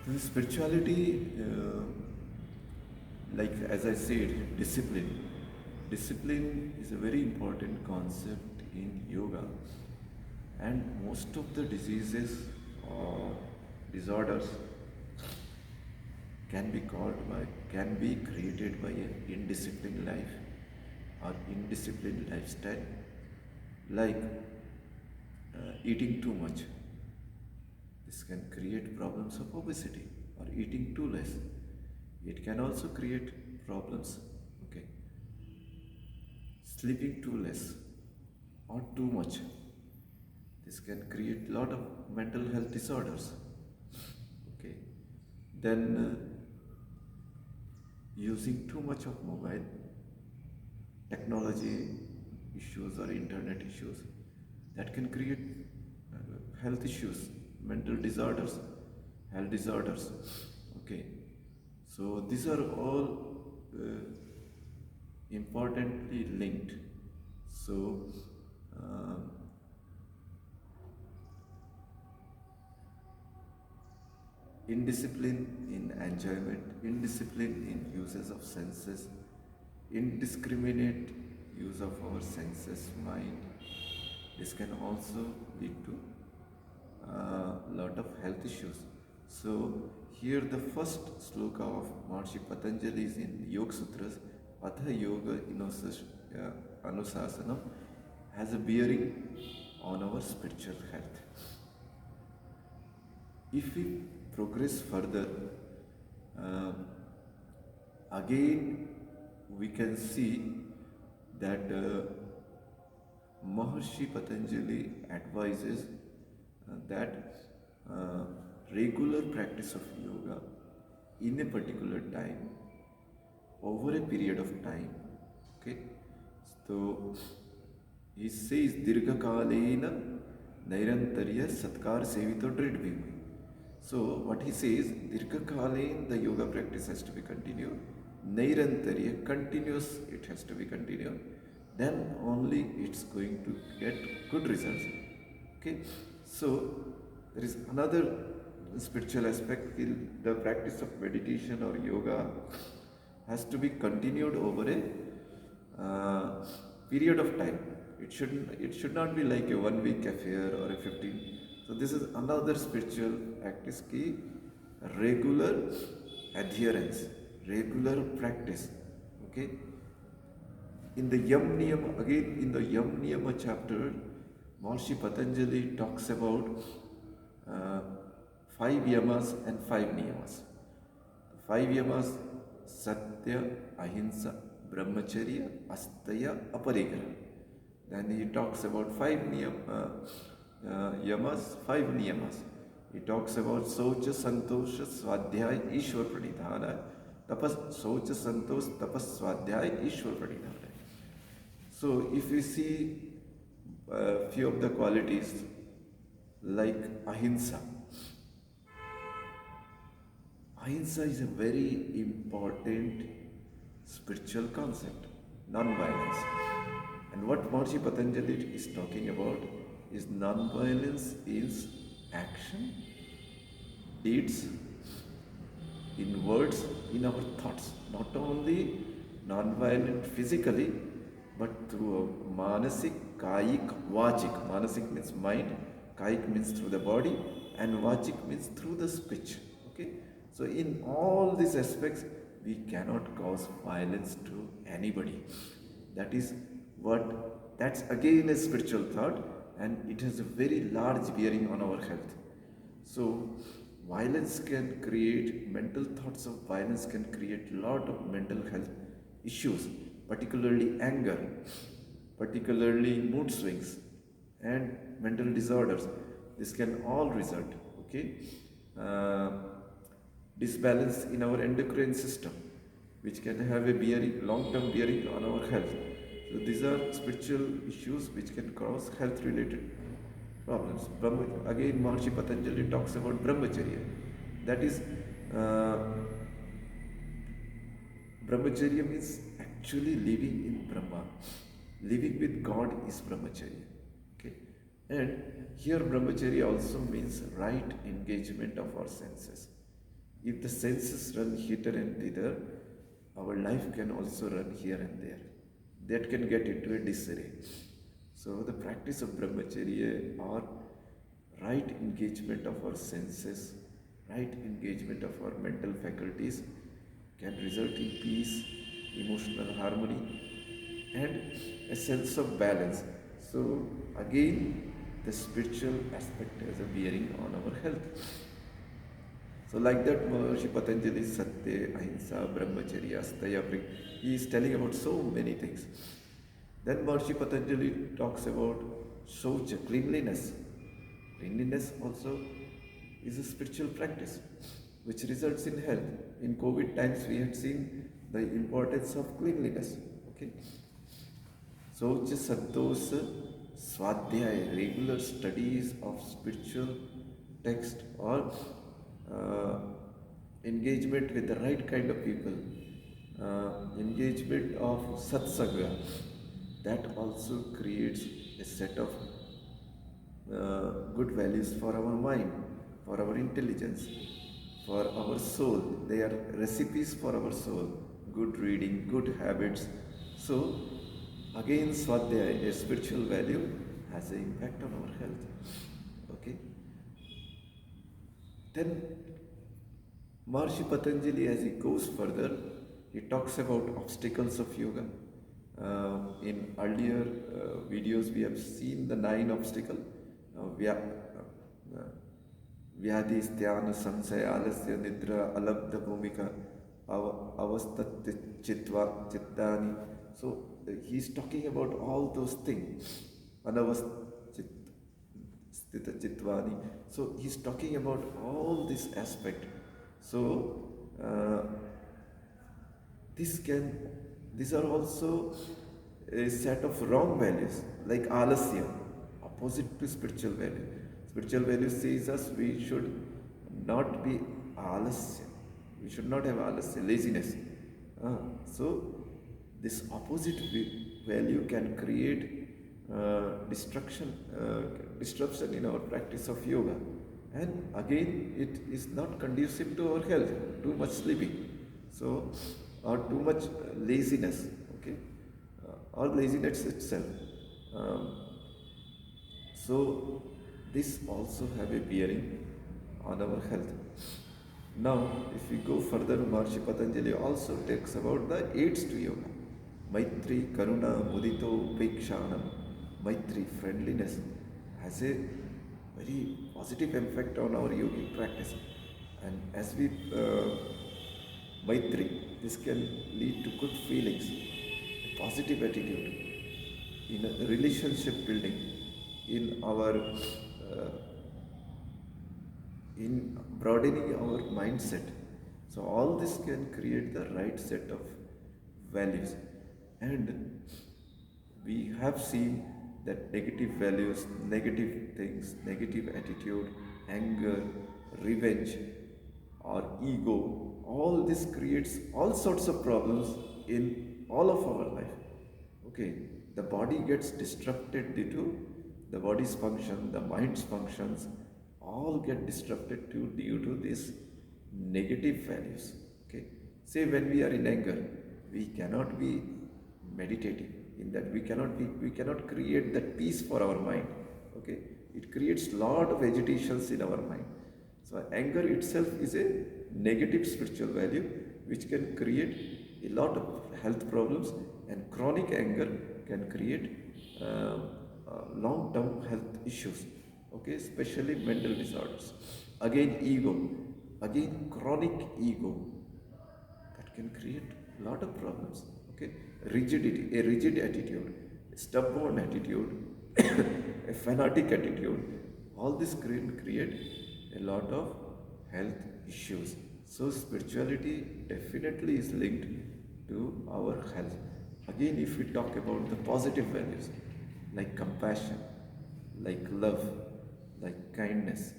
The spirituality, like as I said, discipline. Discipline is a very important concept in yoga, and most of the diseases or disorders can be created by an indisciplined life or indisciplined lifestyle, like eating too much. This can create problems of obesity, or eating too less. It can also create problems, okay, sleeping too less or too much. This can create a lot of mental health disorders, okay. Then using too much of mobile technology issues or internet issues, that can create health issues, mental disorders, health disorders, okay. So these are all importantly linked. So uh, indiscipline in enjoyment, indiscipline in uses of senses, indiscriminate use of our senses, mind. This can also lead to a lot of health issues. So here the first sloka of Maharishi Patanjali is in Yoga Sutras, Atha Yoga Anusasanam, has a bearing on our spiritual health. If we progress further, uh, again we can see that Maharishi Patanjali advises that uh, regular practice of yoga in a particular time, over a period of time, okay. So he says dirgha kalena nairantarya satkar sevito dridbhim. So what he says, dirgha kalena, the yoga practice has to be continued, nairantarya, continuous, it has to be continued, then only it's going to get good results, okay. So there is another spiritual aspect in the practice of meditation or yoga has to be continued over a period of time. It should not be like a 1 week affair or a 15. So this is another spiritual practice ki regular adherence, regular practice. Okay. In the Yam Niyama, again in the Yam Niyama chapter, Maharishi Patanjali talks about uh, 5 yamas and 5 niyamas. The 5 yamas: Satya, Ahimsa, Brahmacharya, Astaya, Aparigraha. Then he talks about yamas, 5 niyamas. He talks about Saucha, Santosha, Swadhyaya, Ishwar Pranidhana, Tapas, Saucha, Santosh, Tapas, Swadhyaya, Ishwar Pranidhana. So if we see a few of the qualities like ahimsa. Ahimsa is a very important spiritual concept, non-violence. And what Maharishi Patanjali is talking about is non-violence is action, deeds, in words, in our thoughts. Not only non-violent physically, but through a manasik, kayik, vachik. Manasik means mind, kayik means through the body, and vachik means through the speech. Okay? So in all these aspects, we cannot cause violence to anybody. That's again a spiritual thought, and it has a very large bearing on our health. So violence can create, mental thoughts of violence can create a lot of mental health issues, particularly anger, particularly mood swings, and mental disorders. This can all result, okay, uh, disbalance in our endocrine system, which can have a bearing, long-term bearing on our health. So these are spiritual issues which can cause health-related problems. Again, Maharishi Patanjali talks about brahmacharya. That is, uh, brahmacharya means actually living in Brahma. Living with God is brahmacharya. Okay. And here brahmacharya also means right engagement of our senses. If the senses run hither and thither, our life can also run here and there. That can get into a disarray. So the practice of brahmacharya or right engagement of our senses, right engagement of our mental faculties can result in peace, emotional harmony, and a sense of balance. So, again, the spiritual aspect has a bearing on our health. So, like that, Maharishi Patanjali Satya, Ahimsa, Brahmacharya, Astaya, he is telling about so many things. Then Maharishi Patanjali talks about Shaucha, cleanliness. Cleanliness also is a spiritual practice which results in health. In COVID times, we had seen the importance of cleanliness. Okay, so just Santosh Swadhyaya, regular studies of spiritual text or uh, engagement with the right kind of people, engagement of satsanga, that also creates a set of good values for our mind, for our intelligence, for our soul. They are recipes for our soul. Good reading, good habits. So, again, Swadhyaya, a spiritual value, has an impact on our health. Okay. Then Maharishi Patanjali, as he goes further, he talks about obstacles of yoga. In earlier videos, we have seen the 9 obstacles. व्याधि स्त्यान संशय आलस्य निद्रा अलब्ध भूमिका अवस्थित चित्वा चित्तानि. So he is talking about all those things. Anavasthit sthita chitvani. So he is talking about all this aspect. So uh, this can these are also a set of wrong values like alasya, opposite to spiritual value. Spiritual value says us we should not be alasya, we should not have alasya, laziness. So this opposite value can create disruption in our practice of yoga, and again it is not conducive to our health. Too much sleeping, so or too much laziness, okay, or laziness itself. So this also have a bearing on our health. Now, if we go further, Maharishi Patanjali also talks about the aids to yoga. Maitri, Karuna, Mudito, Upekshanam. Maitri, friendliness, has a very positive effect on our yogic practice. And as we Maitri, this can lead to good feelings, a positive attitude in a relationship building, in our in broadening our mindset. So all this can create the right set of values. And we have seen that negative values, negative things, negative attitude, anger, revenge, or ego, all this creates all sorts of problems in all of our life. Okay, the body gets disrupted due to the body's function, the mind's functions, all get disrupted due to these negative values. Okay, say when we are in anger, we cannot be meditative. In that we cannot create that peace for our mind. Okay, it creates lot of agitations in our mind. So anger itself is a negative spiritual value which can create a lot of health problems, and chronic anger can create long-term health issues. Okay, especially mental disorders. Again, ego. Again, chronic ego, that can create a lot of problems. Okay, rigidity, a rigid attitude, a stubborn attitude, a fanatic attitude, all this can create a lot of health issues. So spirituality definitely is linked to our health. Again, if we talk about the positive values like compassion, like love, like kindness,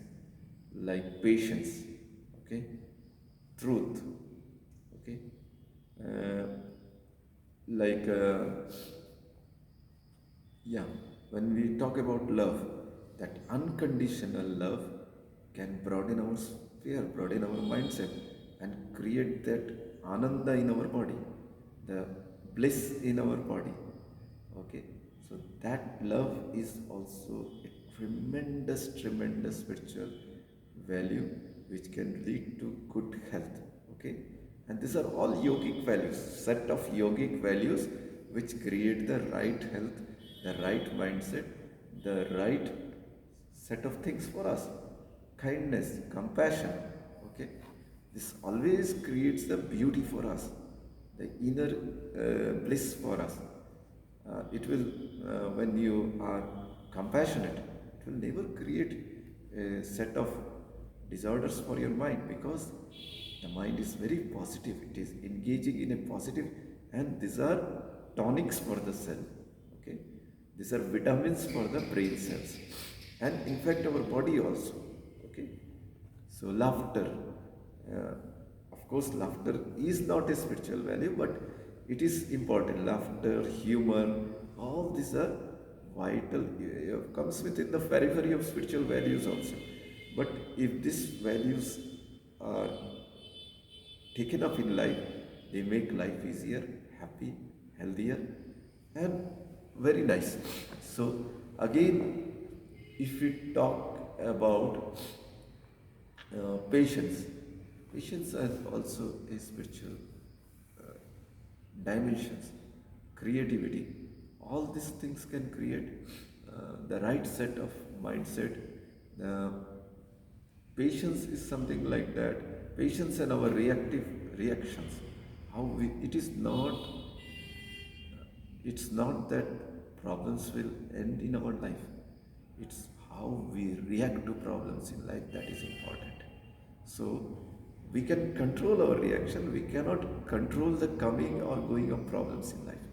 like patience, okay, truth, okay, uh, like yeah, when we talk about love, that unconditional love can broaden our sphere, broaden our mindset, and create that ananda in our body, the bliss in our body. Okay, so that love is also a tremendous, tremendous spiritual value which can lead to good health. Okay, and these are all yogic values, set of yogic values which create the right health, the right mindset, the right set of things for us. Kindness, compassion. Okay, this always creates the beauty for us, the inner bliss for us. It will, when you are compassionate, it will never create a set of disorders for your mind, because the mind is very positive, it is engaging in a positive, and these are tonics for the cell. Okay, these are vitamins for the brain cells, and in fact our body also. Okay, so laughter, uh, of course laughter is not a spiritual value, but it is important. Laughter, humor, all these are vital, comes within the periphery of spiritual values also. But if these values are taken up in life, they make life easier, happy, healthier, and very nice. So, again, if we talk about patience, patience is also a spiritual dimensions, creativity. All these things can create the right set of mindset. The patience is something like that. Patience and our reactive reactions. How we, it's not that problems will end in our life. It's how we react to problems in life that is important. So we can control our reaction. We cannot control the coming or going of problems in life.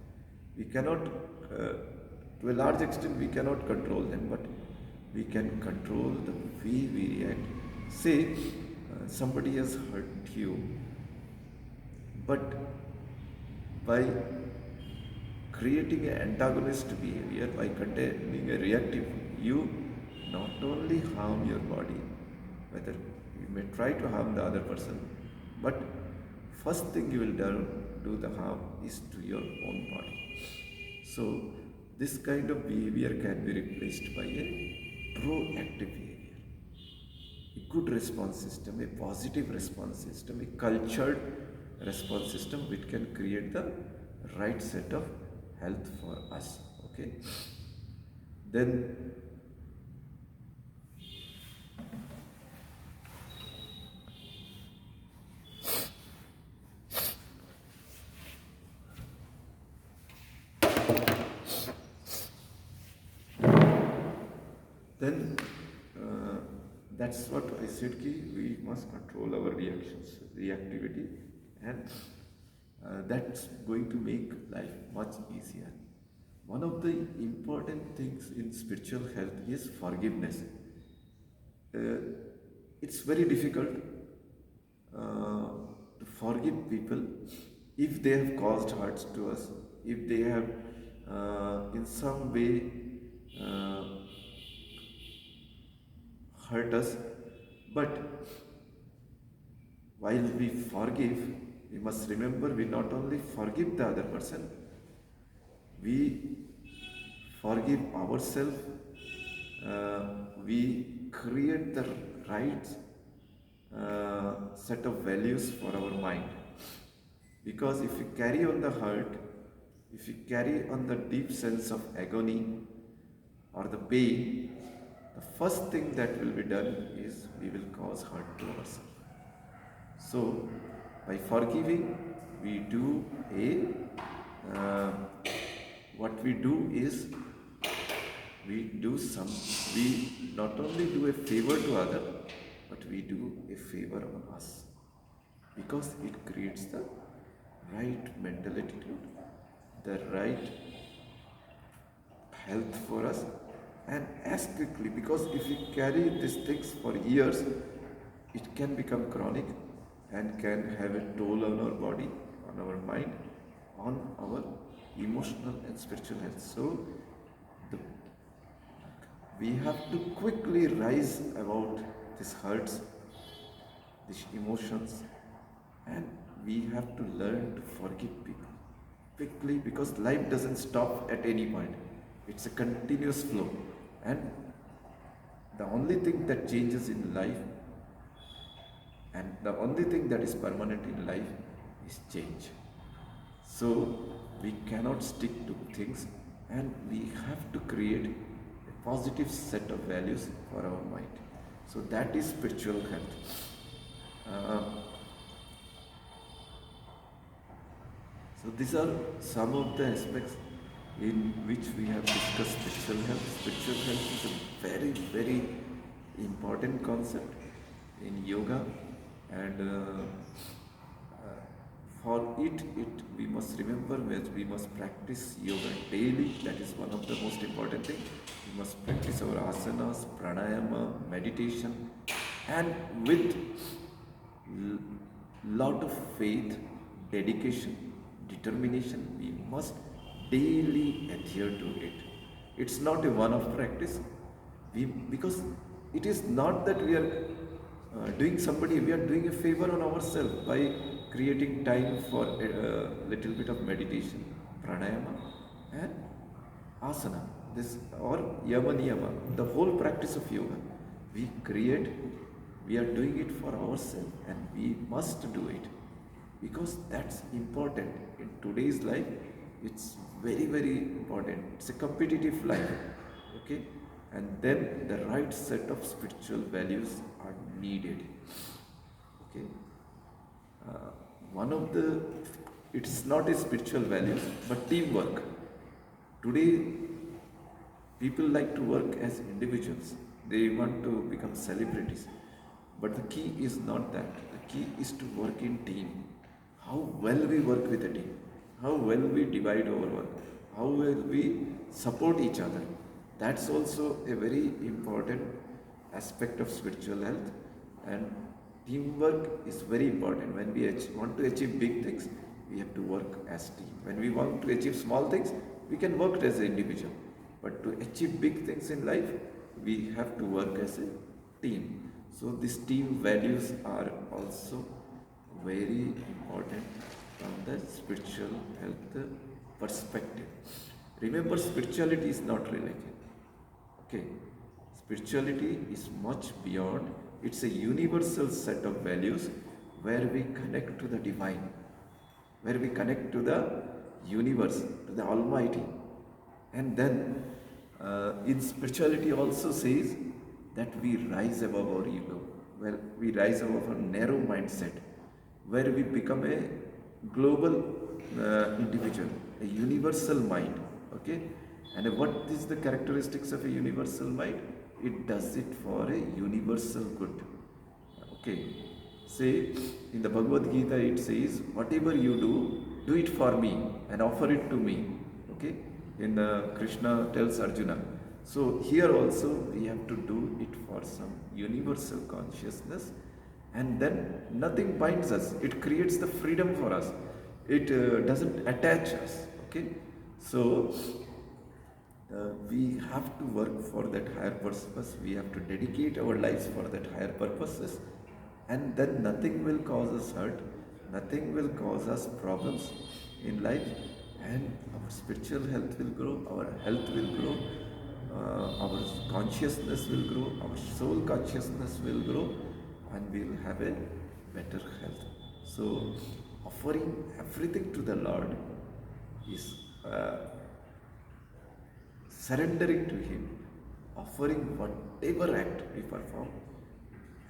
We cannot, to a large extent, we cannot control them, but we can control the way we react. Say, somebody has hurt you, but by creating an antagonist behavior, by containing a reactive, you not only harm your body, whether you may try to harm the other person, but first thing you will do the harm is to your own body. So this kind of behavior can be replaced by a proactive behavior, a good response system, a positive response system, a cultured response system which can create the right set of health for us. Okay, then then that's what I said, ki we must control our reactions, reactivity, and that's going to make life much easier. One of the important things in spiritual health is forgiveness. Uh, it's very difficult to forgive people if they have caused hurts to us, if they have in some way uh, hurt us. But while we forgive, we must remember we not only forgive the other person, we forgive ourselves, we create the right set of values for our mind. Because if we carry on the hurt, if we carry on the deep sense of agony or the pain, the first thing that will be done is we will cause hurt to ourselves. So, by forgiving, we do what we do is we not only do a favor to other, but we do a favor on us, because it creates the right mental attitude, the right health for us, and as quickly, because if we carry these things for years, it can become chronic and can have a toll on our body, on our mind, on our emotional and spiritual health. So the We have to quickly rise about these hurts, these emotions, and we have to learn to forgive people quickly, because life doesn't stop at any point. It's a continuous flow. And the only thing that changes in life and the only thing that is permanent in life is change. So we cannot stick to things, and we have to create a positive set of values for our mind. So that is spiritual health. Uh, so these are some of the aspects in which we have discussed spiritual health. Spiritual health is a very, very important concept in yoga, and for it we must remember that we must practice yoga daily. That is one of the most important thing. We must practice our asanas, pranayama, meditation, and with lot of faith, dedication, determination, we must daily adhere to it. It's not a one-off practice. Because it is not that we are doing somebody, we are doing a favor on ourselves by creating time for a little bit of meditation, pranayama, and asana, this or yama niyama, the whole practice of yoga. We create, we are doing it for ourselves, and we must do it because that's important in today's life. It's very, very important. It's a competitive life, okay? And then the right set of spiritual values are needed, okay? uh, One of the, it's not a spiritual values but teamwork. Today people like to work as individuals, they want to become celebrities, but the key is not that. The key is to work in team. How well we work with a team, how well we divide our work, how well we support each other. That's also a very important aspect of spiritual health. And teamwork is very important. When we want to achieve big things, we have to work as team. When we want to achieve small things, we can work as an individual. But to achieve big things in life, we have to work as a team. So these team values are also very important from the spiritual health perspective. Remember, spirituality is not religion. Okay, spirituality is much beyond. It's a universal set of values where we connect to the divine, where we connect to the universe, to the Almighty. And then in spirituality also says that we rise above our ego, where we rise above our narrow mindset, where we become a global individual, a universal mind. Okay, and what is the characteristics of a universal mind? It does it for a universal good. Okay, say in the Bhagavad Gita it says, whatever you do it for me and offer it to me. Okay, in Krishna tells Arjuna. So here also we have to do it for some universal consciousness, and then nothing binds us. It creates the freedom for us. It doesn't attach us. Okay, so we have to work for that higher purpose. We have to dedicate our lives for that higher purposes, and then nothing will cause us hurt, nothing will cause us problems in life, and our spiritual health will grow, our health will grow, our consciousness will grow, our soul consciousness will grow, and we'll have a better health. So, offering everything to the Lord is surrendering to Him, offering whatever act we perform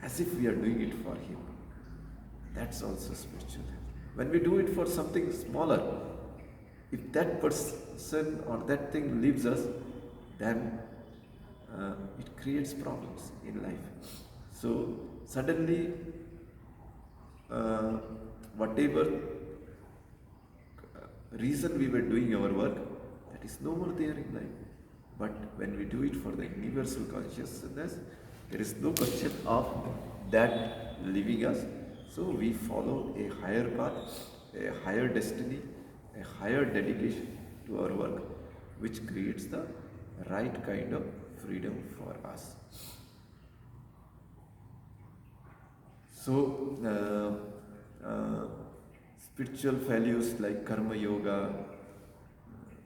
as if we are doing it for Him. That's also spiritual health. When we do it for something smaller, if that person or that thing leaves us, then it creates problems in life. So suddenly, whatever reason we were doing our work, that is no more there in life. But when we do it for the universal consciousness, there is no question of that leaving us. So we follow a higher path, a higher destiny, a higher dedication to our work, which creates the right kind of freedom for us. So, spiritual values like karma yoga,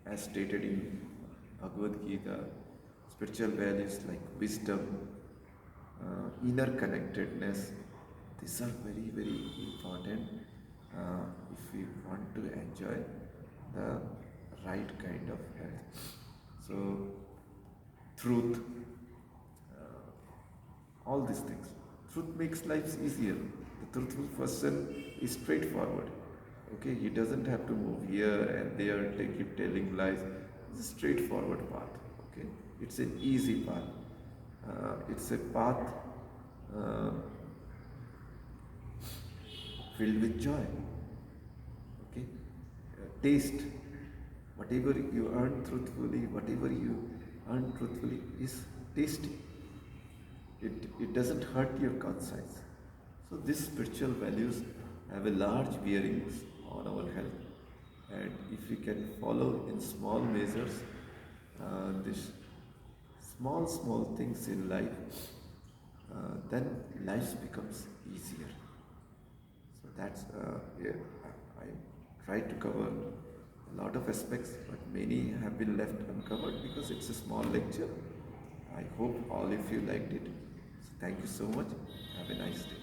as stated in Bhagavad Gita, spiritual values like wisdom, inner connectedness, these are very, very important if we want to enjoy the right kind of health. So, truth, all these things. Truth makes life easier. The truthful person is straightforward. Okay, he doesn't have to move here and there, keep telling lies. It's a straightforward path. Okay, it's an easy path. It's a path uh, filled with joy. Okay, taste. Whatever you earn truthfully, whatever you earn truthfully is tasty. It doesn't hurt your conscience. So these spiritual values have a large bearings on our health. And if we can follow in small measures these small things in life, then life becomes easier. So that's yeah, I tried to cover a lot of aspects, but many have been left uncovered because it's a small lecture. I hope all of you liked it. So thank you so much. Have a nice day.